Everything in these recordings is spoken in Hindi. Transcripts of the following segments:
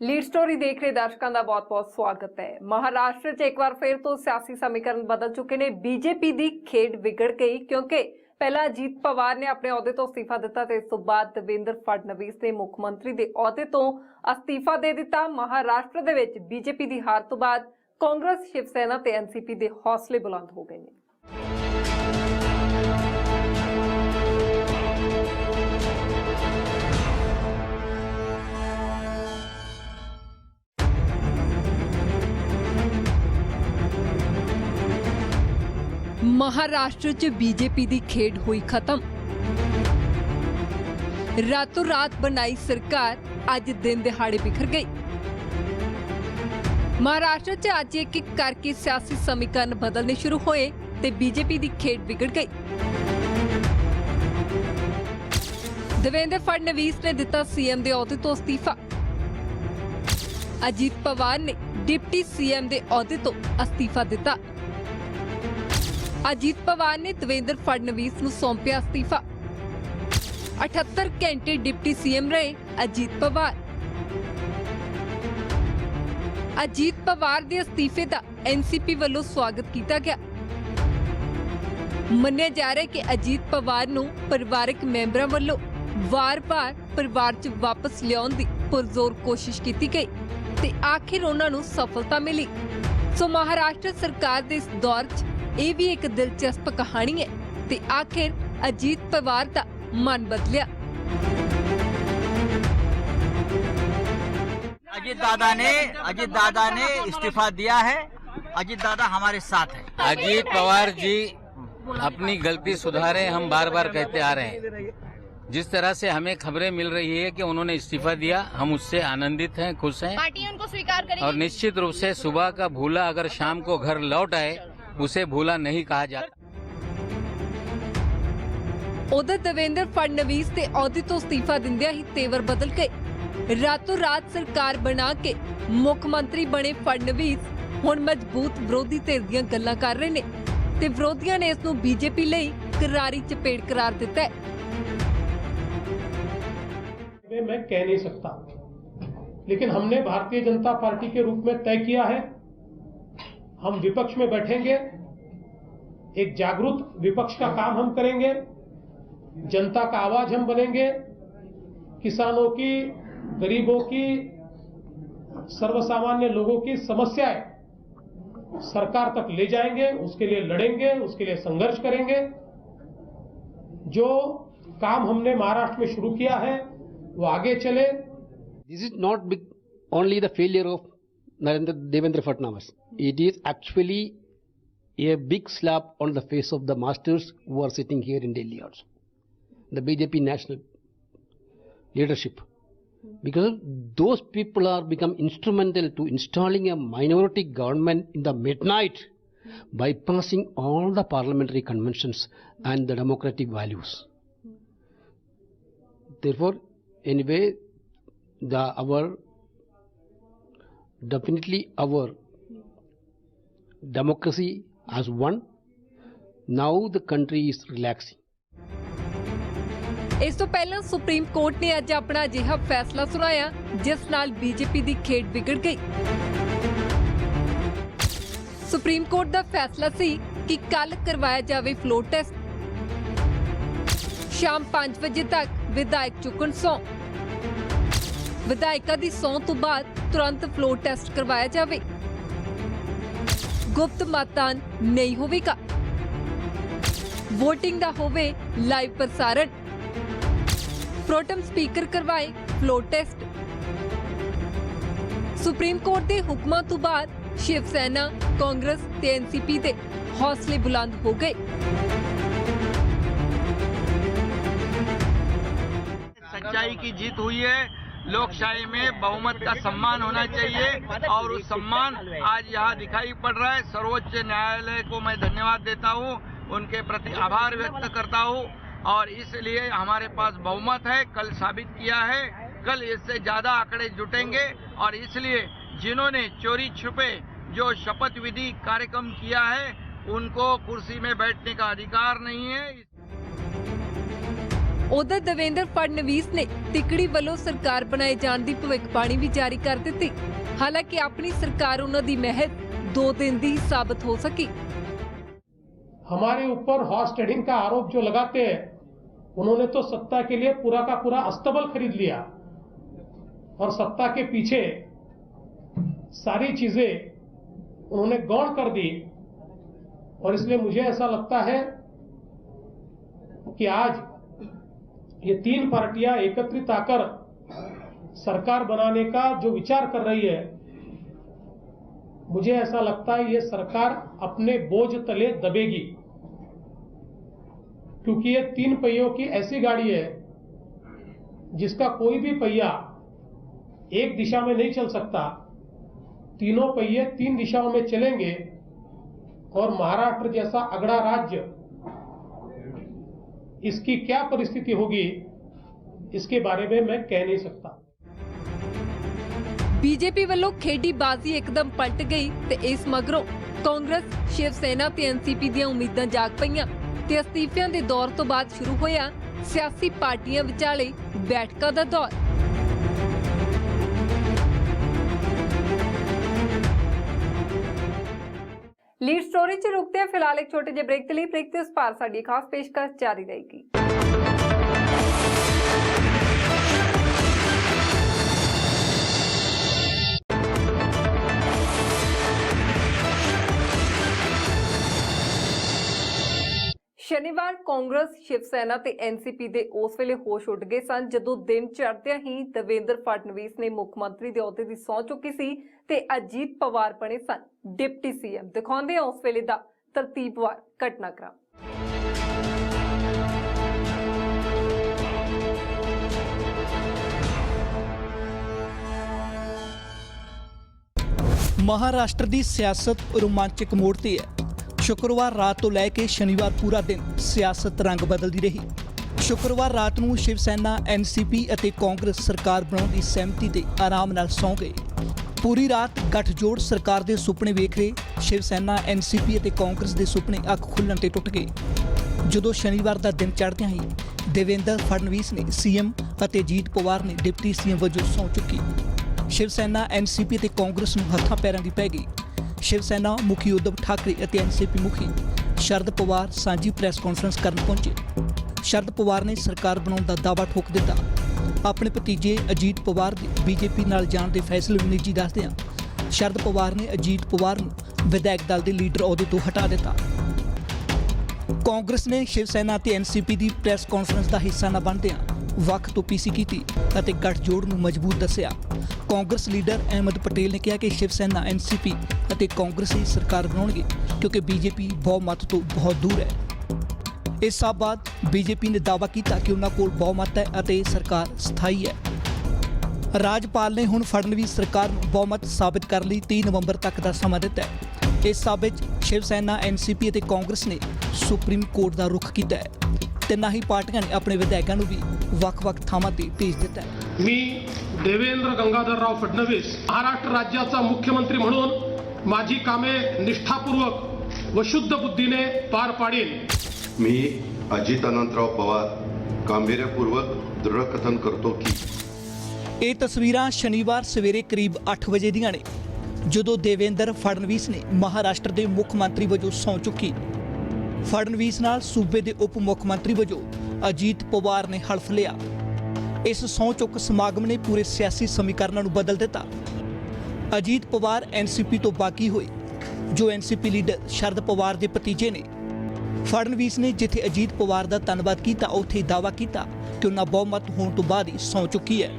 लीड स्टोरी देख रहे दर्शकों का बहुत बहुत स्वागत है। महाराष्ट्र च एक बार फिर तो सियासी समीकरण बदल चुके ने। बीजेपी की खेड बिगड़ गई क्योंकि पहला अजीत पवार ने अपने अहुदे तो अस्तीफा दिता ते इस तो बाद देवेंद्र फडणवीस ने मुख्यमंत्री के अहुदे तो अस्तीफा दे दिता। महाराष्ट्र दे विच बीजेपी की हार तो बाद कांग्रेस, शिवसेना ते एनसीपी के हौसले बुलंद हो गए हैं। महाराष्ट्र च बीजेपी की खेड हुई खत्म। रातों रात बनाई सरकार अज दिन दिहाड़े बिखर गई। महाराष्ट्र च अज एक एक करके सियासी समीकरण बदलने शुरू हुए ते बीजेपी की खेड बिगड़ गई। देवेंद्र फडणवीस ने दिता सीएम के अहुदे तो अस्तीफा। अजीत पवार ने डिप्टी सीएम के अहुदे तो अस्तीफा दिता। अजीत पवार ने देवेंद्र फडणवीस नूं सौंपिया अस्तीफा। 78 घंटे डिप्टी सीएम रहे अजीत पवार। अजीत पवार के अस्तीफे का एनसीपी वालों स्वागत किया गया। मन्निया जा रहा है कि अजीत पवार नूं परिवारक मैंबरां वालों वार-वार परिवार च वापस लियाउण दी पुरजोर कोशिश की गई ते आखिर उन्हां नूं सफलता मिली। सो महाराष्ट्र सरकार दे इस दौर च ये भी एक दिलचस्प कहानी है ते आखिर अजीत पवार का मन बदलिया। अजीत दादा ने इस्तीफा दिया है। अजीत दादा हमारे साथ है। अजीत पवार जी अपनी गलती सुधारे, हम बार बार कहते आ रहे हैं। जिस तरह से हमें खबरें मिल रही है कि उन्होंने इस्तीफा दिया, हम उससे आनंदित हैं, खुश हैं। पार्टी उनको स्वीकार करेगी और निश्चित रूप से सुबह का भूला अगर शाम को घर लौट आए उसे भूला नहीं कहा जाता। उधर देवेंद्र फडणवीस के अहुदे तो इस्तीफा दिंदिया ही तेवर बदल गए। रातों रात सरकार बना के मुख्यमंत्री बने फडणवीस हुण मजबूत विरोधी धिर दीयां गल्लां कर रहे ने ते विरोधियों ने इसनूं बीजेपी लई करारी चपेट करार दिता है। मैं कह नहीं सकता, लेकिन हमने भारतीय जनता पार्टी के रूप में तय किया है, हम विपक्ष में बैठेंगे, एक जागरूक विपक्ष का काम हम करेंगे, जनता का आवाज हम बनेंगे, किसानों की, गरीबों की, सर्वसामान्य लोगों की समस्याएं सरकार तक ले जाएंगे, उसके लिए लड़ेंगे, उसके लिए संघर्ष करेंगे। जो काम हमने महाराष्ट्र में शुरू किया है वो आगे चले। This is not only the failure of Devendra Fadnavis. It is actually a big slap on the face of the masters who are sitting here in Delhi also. The BJP national leadership. Because those people are become instrumental to installing a minority government in the midnight, bypassing all the parliamentary conventions and the democratic values. Therefore, anyway, definitely our democracy has won. Now the country is relaxing. इस तो पहला सुप्रीम कोर्ट ने अज अपना अजिहा फैसला सुनाया जिस नाल बीजेपी की खेड बिगड़ गई। सुप्रीम कोर्ट का फैसला सी कि कल करवाया जावे फ्लोर टेस्ट। शाम 5 बजे तक विधायक चुकन सौं। विधायिका की सौं तो बाद तुरंत फ्लोर टेस्ट करवाया जावे। गुप्त मतदान नहीं होवेगा। वोटिंग दा होवे लाइव प्रसारण। प्रोटम स्पीकर करवाए फ्लोर टेस्ट। सुप्रीम कोर्ट के हुक्मां तो बाद शिवसेना, कांग्रेस ते एनसीपी के हौसले बुलंद हो गए। सच्चाई की जीत हुई है। लोकशाही में बहुमत का सम्मान होना चाहिए और उस सम्मान आज यहाँ दिखाई पड़ रहा है। सर्वोच्च न्यायालय को मैं धन्यवाद देता हूँ, उनके प्रति आभार व्यक्त करता हूँ और इसलिए हमारे पास बहुमत है। कल साबित किया है, कल इससे ज्यादा आंकड़े जुटेंगे और इसलिए जिन्होंने चोरी छुपे जो शपथ विधि कार्यक्रम किया है उनको कुर्सी में बैठने का अधिकार नहीं है। उधर देवेंद्र फडणवीस ने तिकड़ी वालों सरकार बनाए जाने की भविष्यवाणी भी जारी कर दी। हालांकि अपनी सरकार उन्हां दी महज 2 दिन दी साबित हो सकी। हमारे ऊपर हॉर्स ट्रेडिंग का आरोप जो लगाते हैं, उन्होंने तो सत्ता के लिए पूरा का पूरा अस्तबल खरीद लिया और सत्ता के पीछे सारी चीजें उन्होंने गौण कर दी। और इसलिए मुझे ऐसा लगता है कि आज ये 3 पार्टियां एकत्रित आकर सरकार बनाने का जो विचार कर रही है, मुझे ऐसा लगता है ये सरकार अपने बोझ तले दबेगी, क्योंकि ये 3 पहियों की ऐसी गाड़ी है जिसका कोई भी पहिया एक दिशा में नहीं चल सकता। तीनों पहिए 3 दिशाओं में चलेंगे और महाराष्ट्र जैसा अगड़ा राज्य, इसकी क्या परिस्थिति होगी इसके बारे में मैं कह नहीं सकता। बीजेपी वालों खेडी बाजी एकदम पलट गई ते इस मगरों कांग्रेस, शिव सेना ते एनसीपी ਦੀਆਂ ਉਮੀਦਾਂ ਜਾਗ ਪਈਆਂ ਤੇ ਅਸਤੀਫਿਆਂ ਦੇ ਦੌਰ ਤੋਂ ਬਾਅਦ ਸ਼ੁਰੂ ਹੋਇਆ ਸਿਆਸੀ ਪਾਰਟੀਆਂ ਵਿਚਾਲੇ ਬੈਠਕਾਂ ਦਾ ਦੌਰ। लीड स्टोरी च रुकते हैं फिलहाल एक छोटे ਜਿਹੇ ब्रेक के लिए। ब्रेक के उस पार साडी खास पेशकश जारी रहेगी। शनिवार कांग्रेस, शिव सेना ते एनसीपी दे उस वेले होश उड़ गए सन जदों दिन चढ़दे ही देवेंद्र फडणवीस ने मुख मंत्री दे अहुदे दी सौं चुकी सी ते अजीत पवार बने सन डिप्टी सीएम। दिखाउंदे उस वेले दा तरतीबवार घटनाक्रम। महाराष्ट्र दी सियासत रोमांचक मोड़ ते है। शुक्रवार रात तो लैके शनिवार पूरा दिन सियासत रंग बदलती रही। शुक्रवार रात नूं शिव सेना, एनसीपी ਅਤੇ कांग्रेस सरकार बनाउण दी सहमति ते आराम नाल सौं गए। पूरी रात गठजोड़ सरकार दे सुपने वेख रहे शिव सेना, एनसीपी ਅਤੇ कांग्रेस दे सुपने अख खुल्लण ते टुट गए। ਜਦੋਂ शनिवार ਦਾ ਦਿਨ ਚੜ੍ਹਦਿਆਂ ਹੀ देवेंद्र फडणवीस ने सीएम ਅਤੇ ਅਜੀਤ ਪਵਾਰ ਨੇ डिप्टी सीएम ਵਜੋਂ ਸਹੁੰ ਚੁੱਕੀ। शिव सेना, एनसीपी ਅਤੇ कांग्रेस ਨੂੰ ਹੱਥਾਂ ਪੈਰਾਂ ਦੀ ਪੈ ਗਈ। शिव सेना मुखी उद्धव ठाकरे ਅਤੇ एनसीपी मुखी शरद पवार सांझी प्रेस कॉन्फ्रेंस करन पहुंचे। शरद पवार ने सरकार बनाउण दा दावा ठोक दिता। अपने भतीजे अजीत पवार दे बीजेपी नाल जाण दे फैसले नूं निजी दसदिआं शरद पवार ने अजीत पवार नूं विधायक दल दे लीडर अहुदे तो हटा दिता। कांग्रेस ने शिव सेना ਅਤੇ एनसीपी ਦੀ प्रेस कॉन्फ्रेंस ਦਾ ਹਿੱਸਾ ਨਾ ਬਣਦਿਆਂ ਵੱਖ ਤੋਂ ਪੀਸੀ ਕੀਤੀ ਅਤੇ ਗੱਠਜੋੜ ਨੂੰ ਮਜ਼ਬੂਤ ਦੱਸਿਆ। ਕਾਂਗਰਸ ਲੀਡਰ ਅਹਿਮਦ ਪਟੇਲ ਨੇ ਕਿਹਾ ਕਿ ਸ਼ਿਵ ਸੈਨਾ, ਐਨਸੀਪੀ ਅਤੇ ਕਾਂਗਰਸ ਹੀ ਸਰਕਾਰ ਬਣਾਉਣਗੇ ਕਿਉਂਕਿ ਬੀਜੇਪੀ ਬਹੁਮਤ ਤੋਂ ਬਹੁਤ ਦੂਰ ਹੈ। ਇਸ ਸਭ ਬਾਅਦ ਬੀਜੇਪੀ ਨੇ ਦਾਅਵਾ ਕੀਤਾ ਕਿ ਉਹਨਾਂ ਕੋਲ ਬਹੁਮਤ ਹੈ ਅਤੇ ਸਰਕਾਰ ਸਥਾਈ ਹੈ। ਰਾਜਪਾਲ ਨੇ ਹੁਣ ਫਡਣਵੀਸ ਸਰਕਾਰ ਨੂੰ ਬਹੁਮਤ ਸਾਬਿਤ ਕਰਨ ਲਈ 30 ਨਵੰਬਰ ਤੱਕ ਦਾ ਸਮਾਂ ਦਿੱਤਾ ਹੈ। ਇਸ ਸਭ ਵਿੱਚ ਸ਼ਿਵ ਸੈਨਾ, ਐਨਸੀਪੀ ਅਤੇ ਕਾਂਗਰਸ ਨੇ ਸੁਪਰੀਮ ਕੋਰਟ ਦਾ ਰੁਖ ਕੀਤਾ ਹੈ। ਤਿੰਨਾਂ ਹੀ ਪਾਰਟੀਆਂ ਨੇ ਆਪਣੇ ਵਿਧਾਇਕਾਂ ਨੂੰ ਵੀ ਵੱਖ-ਵੱਖ ਥਾਵਾਂ ਤੇ ਭੇਜ ਦਿੱਤਾ ਹੈ। मी देवेंद्र गंगाधरराव फडणवीस महाराष्ट्र राज्याचा मुख्यमंत्री म्हणून माझी कामे निष्ठापूर्वक व शुद्ध बुद्धीने पार पाडीन। मी अजित अनंतराव पवार गांभीर्यपूर्वक दृढ़ कथन करतो कि ਇਹ ਤਸਵੀਰਾਂ ਸ਼ਨੀਵਾਰ ਸਵੇਰੇ ਕਰੀਬ 8 ਵਜੇ ਦੀਆਂ ਨੇ ਜਦੋਂ ਦੇਵੇਂਦਰ ਫਡਣਵੀਸ ਨੇ ਮਹਾਰਾਸ਼ਟਰ ਦੇ ਮੁੱਖ ਮੰਤਰੀ ਵਜੋਂ ਸਹੁੰ ਚੁੱਕੀ। ਫਡਣਵੀਸ ਨਾਲ ਸੂਬੇ ਦੇ ਉਪ ਮੁੱਖ ਮੰਤਰੀ ਵਜੋਂ ਅਜੀਤ ਪਵਾਰ ਨੇ ਹਲਫ ਲਿਆ। ਇਸ ਸਹੁੰ ਚੁੱਕ ਸਮਾਗਮ ਨੇ ਪੂਰੇ ਸਿਆਸੀ ਸਮੀਕਰਨਾਂ ਨੂੰ ਬਦਲ ਦਿੱਤਾ। ਅਜੀਤ ਪਵਾਰ ਐਨਸੀਪੀ ਤੋਂ ਬਾਗੀ ਹੋਏ ਜੋ ਐਨਸੀਪੀ ਲੀਡਰ ਸ਼ਰਦ ਪਵਾਰ ਦੇ ਭਤੀਜੇ ਨੇ। ਫਡਣਵੀਸ ਨੇ ਜਿੱਥੇ ਅਜੀਤ ਪਵਾਰ ਦਾ ਧੰਨਵਾਦ ਕੀਤਾ ਉੱਥੇ ਦਾਅਵਾ ਕੀਤਾ ਕਿ ਉਹਨਾਂ ਬਹੁਮਤ ਹੋਣ ਤੋਂ ਬਾਅਦ ਹੀ ਸਹੁੰ ਚੁੱਕੀ ਹੈ।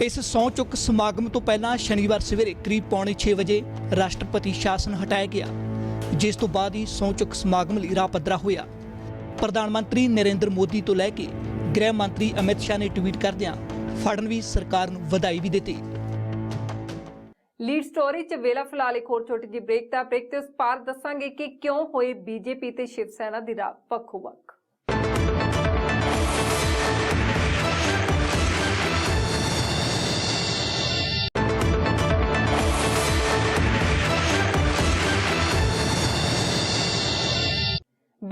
ਇਸ ਸਹੁੰ ਚੁੱਕ ਸਮਾਗਮ ਤੋਂ ਪਹਿਲਾਂ ਸ਼ਨੀਵਾਰ ਸਵੇਰੇ ਕਰੀਬ 5:45 ਵਜੇ ਰਾਸ਼ਟਰਪਤੀ ਸ਼ਾਸਨ ਹਟਾਇਆ ਗਿਆ, ਜਿਸ ਤੋਂ ਬਾਅਦ ਹੀ ਸਹੁੰ ਚੁੱਕ ਸਮਾਗਮ ਲਈ ਰਾਹ ਪੱਧਰਾ ਹੋਇਆ। ਪ੍ਰਧਾਨ ਮੰਤਰੀ ਨਰਿੰਦਰ ਮੋਦੀ ਤੋਂ ਲੈ ਕੇ ਗ੍ਰਹਿ ਮੰਤਰੀ ਅਮਿਤ ਸ਼ਾਹ ਨੇ ਟਵੀਟ ਕਰਦਿਆਂ ਫਡਣਵੀਸ ਸਰਕਾਰ ਨੂੰ ਵਧਾਈ ਵੀ ਦਿੱਤੀ। ਲੀਡ ਸਟੋਰੀ ਚ ਵੇਲਾ ਫਿਲਹਾਲ ਇੱਕ ਹੋਰ ਛੋਟੀ ਜਿਹੀ ਬ੍ਰੇਕ ਦਾ। ਬ੍ਰੇਕ ਤੇ ਉਸ ਪਾਰ ਦੱਸਾਂਗੇ ਕਿ ਕਿਉਂ ਹੋਏ ਬੀਜੇਪੀ ਤੇ ਸ਼ਿਵ ਸੈਨਾ ਦੀ ਰਾਹ ਵੱਖੋ ਵੱਖ।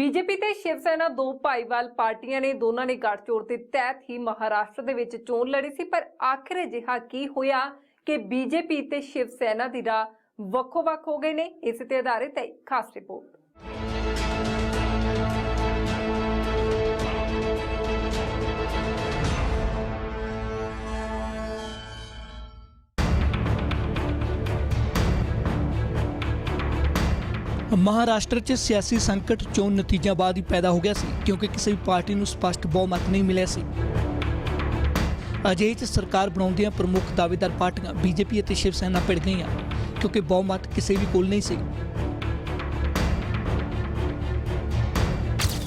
ਬੀਜੇਪੀ ਤੇ ਸ਼ਿਵ ਸੈਨਾ ਦੋ ਭਾਈਵਾਲ ਪਾਰਟੀਆਂ ਨੇ ਦੋਨਾਂ ਨੇ ਗੱਠਜੋੜ ਦੇ ਤਹਿਤ ਹੀ ਮਹਾਰਾਸ਼ਟਰ ਦੇ ਵਿੱਚ ਚੋਣ ਲੜੀ ਸੀ, ਪਰ ਆਖਿਰ ਅਜਿਹਾ ਕੀ ਹੋਇਆ ਕਿ ਬੀਜੇਪੀ ਤੇ ਸ਼ਿਵ ਸੈਨਾ ਦੀ ਰਾਹ ਵੱਖੋ-ਵੱਖ ਹੋ ਗਏ ਨੇ। ਇਸ ਤੇ ਆਧਾਰਿਤ ਹੈ ਖਾਸ ਰਿਪੋਰਟ। ਮਹਾਰਾਸ਼ਟਰ 'ਚ ਸਿਆਸੀ ਸੰਕਟ ਚੋਣ ਨਤੀਜਿਆਂ ਬਾਅਦ ਹੀ ਪੈਦਾ ਹੋ ਗਿਆ ਸੀ, ਕਿਉਂਕਿ ਕਿਸੇ ਵੀ ਪਾਰਟੀ ਨੂੰ ਸਪਸ਼ਟ ਬਹੁਮਤ ਨਹੀਂ ਮਿਲਿਆ ਸੀ। ਅਜਿਹੇ 'ਚ ਸਰਕਾਰ ਬਣਾਉਂਦੀਆਂ ਪ੍ਰਮੁੱਖ ਦਾਅਵੇਦਾਰ ਪਾਰਟੀਆਂ ਬੀਜੇਪੀ ਅਤੇ ਸ਼ਿਵ ਸੈਨਾ ਭਿੜ ਗਈਆਂ, ਕਿਉਂਕਿ ਬਹੁਮਤ ਕਿਸੇ ਵੀ ਕੋਲ ਨਹੀਂ ਸੀ।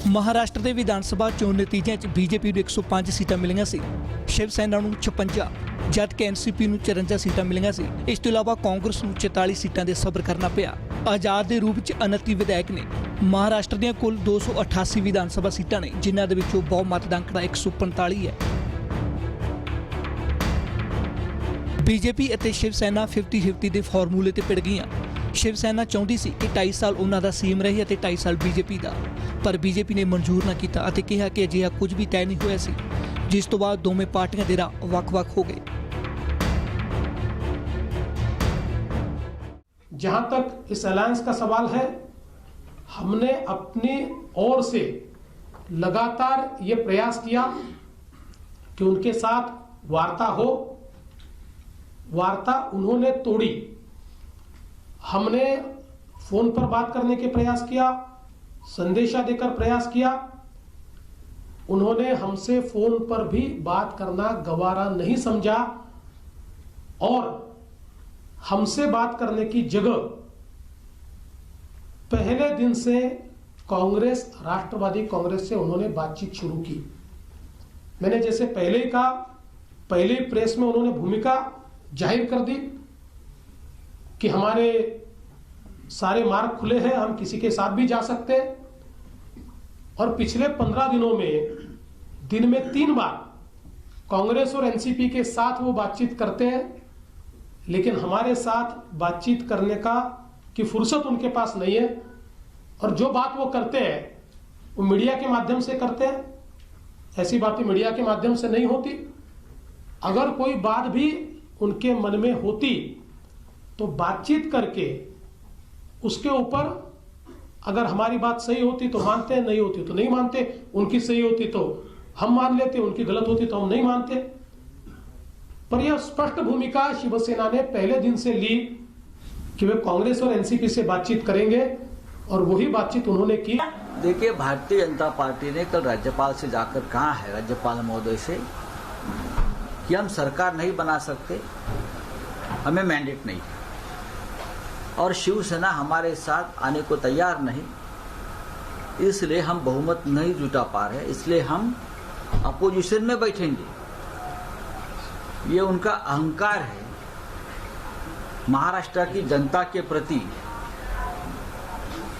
ਮਹਾਰਾਸ਼ਟਰ ਦੇ ਵਿਧਾਨ ਸਭਾ ਚੋਣ ਨਤੀਜਿਆਂ 'ਚ ਬੀਜੇਪੀ ਨੂੰ 105 ਸੀਟਾਂ ਮਿਲੀਆਂ ਸੀ, ਸ਼ਿਵ ਸੈਨਾ ਨੂੰ 56, ਜਦਕਿ ਐਨਸੀਪੀ ਨੂੰ 54 ਸੀਟਾਂ ਮਿਲੀਆਂ ਸੀ। ਇਸ ਤੋਂ ਇਲਾਵਾ ਕਾਂਗਰਸ ਨੂੰ 44 ਸੀਟਾਂ ਦੇ ਸਬਰ ਕਰਨਾ ਪਿਆ। ਆਜ਼ਾਦ ਦੇ ਰੂਪ 'ਚ 29 ਵਿਧਾਇਕ ਨੇ। ਮਹਾਰਾਸ਼ਟਰ ਦੀਆਂ ਕੁੱਲ 288 ਵਿਧਾਨ ਸਭਾ ਸੀਟਾਂ ਨੇ, ਜਿਨ੍ਹਾਂ ਦੇ ਵਿੱਚੋਂ ਬਹੁਮਤ ਦਾ ਅੰਕੜਾ 145 ਹੈ। ਬੀਜੇਪੀ ਅਤੇ ਸ਼ਿਵ ਸੈਨਾ 50-50 ਦੇ ਫਾਰਮੂਲੇ ਤੇ ਭਿੜ ਗਈਆਂ। ਸ਼ਿਵ ਸੈਨਾ ਚਾਹੁੰਦੀ ਸੀ ਕਿ 2.5 ਸਾਲ ਉਹਨਾਂ ਦਾ ਸੀਐਮ ਰਹੇ ਅਤੇ 2.5 ਸਾਲ ਬੀਜੇਪੀ ਦਾ, ਪਰ ਬੀਜੇਪੀ ਨੇ ਮਨਜ਼ੂਰ ਨਾ ਕੀਤਾ ਅਤੇ ਕਿਹਾ ਕਿ ਅਜਿਹਾ ਕੁਝ ਵੀ ਤੈਅ ਨਹੀਂ ਹੋਇਆ ਸੀ, ਜਿਸ ਤੋਂ ਬਾਅਦ ਦੋਵੇਂ ਪਾਰਟੀਆਂ ਦੇ ਰਾਹ ਵੱਖ-ਵੱਖ ਹੋ ਗਏ। जहां तक इस अलायंस का सवाल है, हमने अपनी ओर से लगातार ये प्रयास किया कि उनके साथ वार्ता हो। वार्ता उन्होंने तोड़ी। हमने फोन पर बात करने के प्रयास किया, संदेशा देकर प्रयास किया। उन्होंने हमसे फोन पर भी बात करना गवारा नहीं समझा और हमसे बात करने की जगह पहले दिन से कांग्रेस, राष्ट्रवादी कांग्रेस से उन्होंने बातचीत शुरू की। मैंने जैसे पहले ही कहा, पहले ही प्रेस में उन्होंने भूमिका जाहिर कर दी कि हमारे सारे मार्ग खुले हैं, हम किसी के साथ भी जा सकते हैं। और पिछले 15 दिनों में दिन में 3 बार कांग्रेस और एनसीपी के साथ वो बातचीत करते हैं, लेकिन हमारे साथ बातचीत करने की फुर्सत उनके पास नहीं है। और जो बात वो करते हैं वो मीडिया के माध्यम से करते हैं। ऐसी बातें मीडिया के माध्यम से नहीं होती। अगर कोई बात भी उनके मन में होती तो बातचीत करके उसके ऊपर अगर हमारी बात सही होती तो मानते, नहीं होती तो नहीं मानते। उनकी सही होती तो हम मान लेते, उनकी गलत होती तो हम नहीं मानते। पर यह स्पष्ट भूमिका शिवसेना ने पहले दिन से ली कि वे कांग्रेस और एनसीपी से बातचीत करेंगे और वही बातचीत उन्होंने की। देखिए, भारतीय जनता पार्टी ने कल राज्यपाल से जाकर कहा है, राज्यपाल महोदय से, कि हम सरकार नहीं बना सकते, हमें मैंडेट नहीं है और शिवसेना हमारे साथ आने को तैयार नहीं, इसलिए हम बहुमत नहीं जुटा पा रहे, इसलिए हम अपोजिशन में बैठेंगे। ये उनका अहंकार है, महाराष्ट्र की जनता के प्रति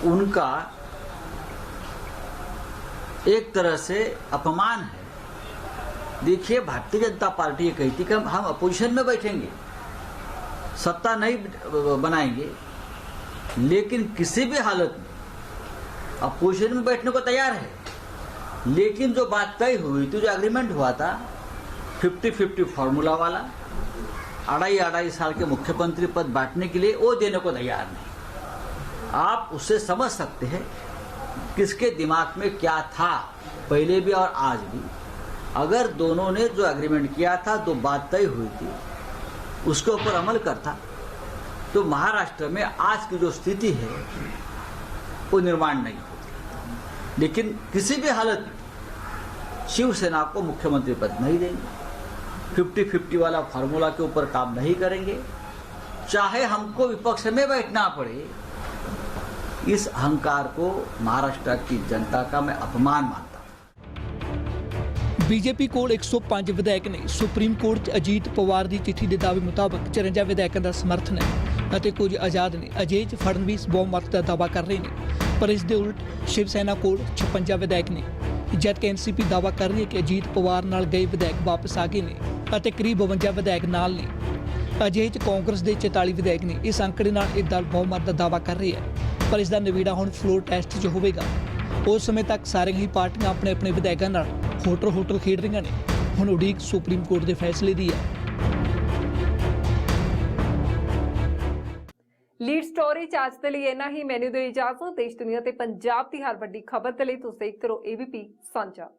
उनका एक तरह से अपमान है। देखिए, भारतीय जनता पार्टी ये कहती कि हम अपोजिशन में बैठेंगे, सत्ता नहीं बनाएंगे, लेकिन किसी भी हालत में अपोजिशन में बैठने को तैयार है। लेकिन जो बात तय हुई थी, जो एग्रीमेंट हुआ था 50-50 फॉर्मूला वाला, 2.5 साल के मुख्यमंत्री पद बांटने के लिए, वो देने को तैयार नहीं। आप उससे समझ सकते हैं किसके दिमाग में क्या था, पहले भी और आज भी। अगर दोनों ने जो एग्रीमेंट किया था, जो बात तय हुई थी, उसके ऊपर अमल करता तो महाराष्ट्र में आज की जो स्थिति है वो निर्माण नहीं होती। लेकिन किसी भी हालत में शिवसेना को मुख्यमंत्री पद नहीं देंगे, 50-50 वाला फार्मूला के ऊपर काम नहीं करेंगे, चाहे हमको विपक्ष में बैठना पड़े। इस अहंकार को महाराष्ट्र की जनता का मैं अपमान मानता हूं। ਬੀਜੇਪੀ ਕੋਲ 105 ਵਿਧਾਇਕ ਨੇ। ਸੁਪਰੀਮ ਕੋਰਟ 'ਚ ਅਜੀਤ ਪਵਾਰ ਦੀ ਚਿੱਠੀ ਦੇ ਦਾਅਵੇ ਮੁਤਾਬਕ 54 ਵਿਧਾਇਕਾਂ ਦਾ ਸਮਰਥਨ ਹੈ ਅਤੇ ਕੁਝ ਆਜ਼ਾਦ ਨੇ। ਅਜਿਹੇ 'ਚ ਫੜਨਵੀਸ ਬਹੁਮਤ ਦਾ ਦਾਅਵਾ ਕਰ ਰਹੇ ਨੇ, ਪਰ ਇਸ ਦੇ ਉਲਟ ਸ਼ਿਵ ਸੈਨਾ ਕੋਲ 56 ਵਿਧਾਇਕ ਨੇ, ਜਦਕਿ ਐਨਸੀਪੀ ਦਾਅਵਾ ਕਰ ਰਹੀ ਹੈ ਕਿ ਅਜੀਤ ਪਵਾਰ ਨਾਲ ਗਏ ਵਿਧਾਇਕ ਵਾਪਸ ਆ ਗਏ ਨੇ ਅਤੇ ਕਰੀਬ 52 ਵਿਧਾਇਕ ਨਾਲ ਨੇ। ਅਜਿਹੇ 'ਚ ਕਾਂਗਰਸ ਦੇ 44 ਵਿਧਾਇਕ ਨੇ। ਇਸ ਅੰਕੜੇ ਨਾਲ ਇਹ ਦਲ ਬਹੁਮਤ ਦਾ ਦਾਅਵਾ ਕਰ ਰਹੀ ਹੈ, ਪਰ ਇਸ ਦਾ ਨਵੀੜਾ ਹੁਣ ਫਲੋਰ ਟੈਸਟ 'ਚ ਹੋਵੇਗਾ। ਉਸ ਸਮੇਂ ਤੱਕ ਸਾਰੀਆਂ ਹੀ ਪਾਰਟੀਆਂ ਆਪਣੇ ਆਪਣੇ ਵਿਧਾਇਕਾਂ ਨਾਲ ਹੋਟਲ ਖੇਡ ਰਹੀਆਂ ਨੇ। ਹੁਣ ਉਡੀਕ ਸੁਪਰੀਮ ਕੋਰਟ ਦੇ ਫੈਸਲੇ ਦੀ ਹੈ। ਲੀਡ ਸਟੋਰੀ ਚ ਅੱਜ ਦੇ ਲਈ ਇੰਨਾ ਹੀ। ਮੈਨੂੰ ਦਿਓ ਇਜਾਜ਼ਤ। ਦੇਸ਼ ਦੁਨੀਆ ਤੇ ਪੰਜਾਬ ਦੀ ਹਰ ਵੱਡੀ ਖਬਰ ਦੇ ਲਈ ਤੁਸੀਂ ਦੇਖਦੇ ਰਹੋ ABP ਸਾਂਝਾ।